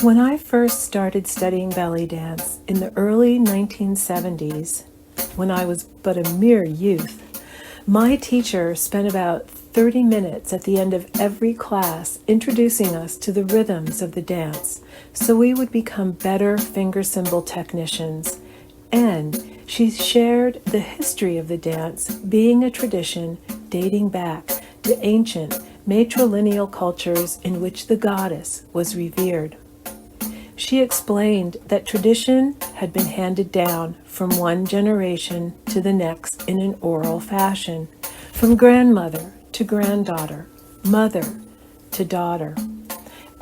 When I first started studying belly dance in the early 1970s, when I was but a mere youth, my teacher spent about 30 minutes at the end of every class introducing us to the rhythms of the dance so we would become better finger cymbal technicians. And she shared the history of the dance being a tradition dating back to ancient matrilineal cultures in which the goddess was revered. She explained that tradition had been handed down from one generation to the next in an oral fashion, from grandmother to granddaughter, mother to daughter.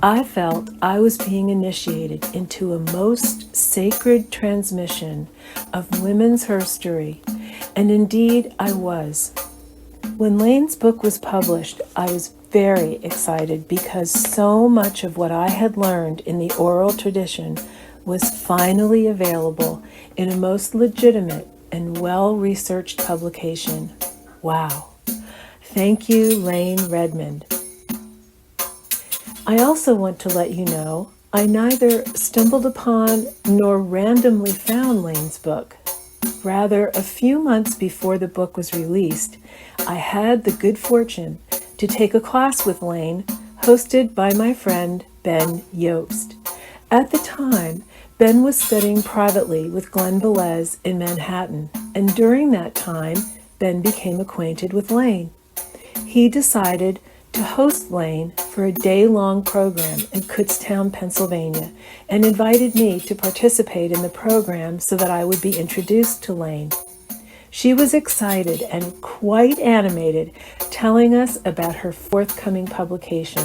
I felt I was being initiated into a most sacred transmission of women's history, and indeed I was. When Layne's book was published, I was very excited because so much of what I had learned in the oral tradition was finally available in a most legitimate and well-researched publication. Wow. Thank you, Layne Redmond. I also want to let you know I neither stumbled upon nor randomly found Layne's book. Rather, a few months before the book was released, I had the good fortune to take a class with Layne, hosted by my friend Ben Yost. At the time, Ben was studying privately with Glenn Velez in Manhattan, and during that time, Ben became acquainted with Layne. He decided to host Layne for a day-long program in Kutztown, Pennsylvania, and invited me to participate in the program so that I would be introduced to Layne. She was excited and quite animated, telling us about her forthcoming publication.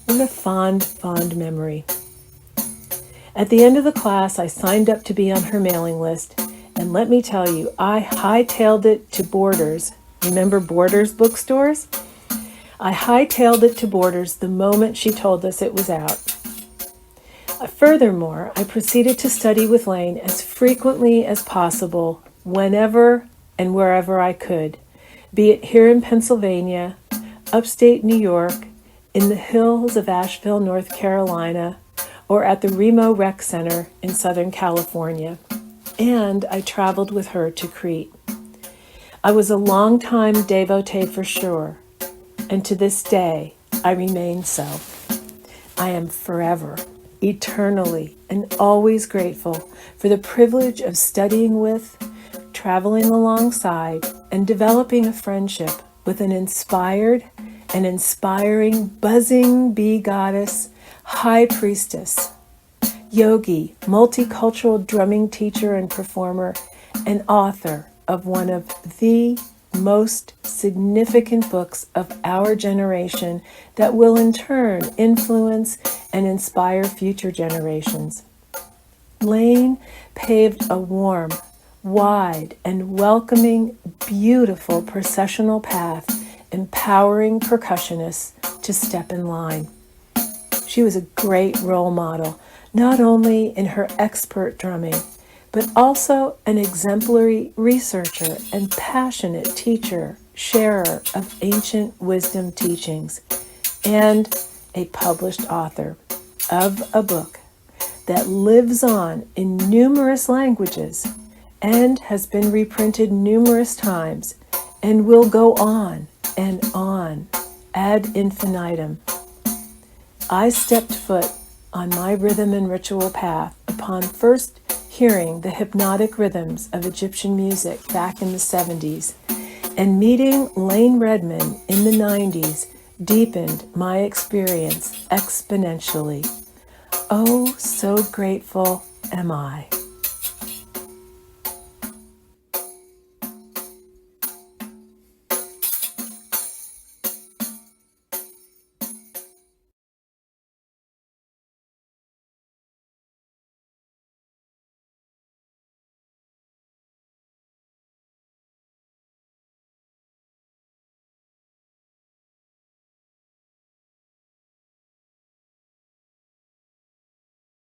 What a fond, fond memory. At the end of the class, I signed up to be on her mailing list, and let me tell you, I hightailed it to Borders. Remember Borders bookstores? I hightailed it to Borders the moment she told us it was out. Furthermore, I proceeded to study with Layne as frequently as possible, whenever and wherever I could, be it here in Pennsylvania, upstate New York, in the hills of Asheville, North Carolina, or at the Remo Rec Center in Southern California. And I traveled with her to Crete. I was a long-time devotee for sure, and to this day, I remain so. I am forever, eternally, and always grateful for the privilege of studying with, traveling alongside, and developing a friendship with an inspired and inspiring buzzing bee goddess, high priestess, yogi, multicultural drumming teacher and performer, and author of one of the most significant books of our generation that will in turn influence and inspire future generations. Layne paved a warm, wide, and welcoming, beautiful processional path, empowering percussionists to step in line. She was a great role model, not only in her expert drumming, but also an exemplary researcher and passionate teacher, sharer of ancient wisdom teachings, and a published author of a book that lives on in numerous languages and has been reprinted numerous times and will go on and on ad infinitum. I stepped foot on my rhythm and ritual path upon first hearing the hypnotic rhythms of Egyptian music back in the 70s, and meeting Layne Redmond in the 90s deepened my experience exponentially. Oh, so grateful am I.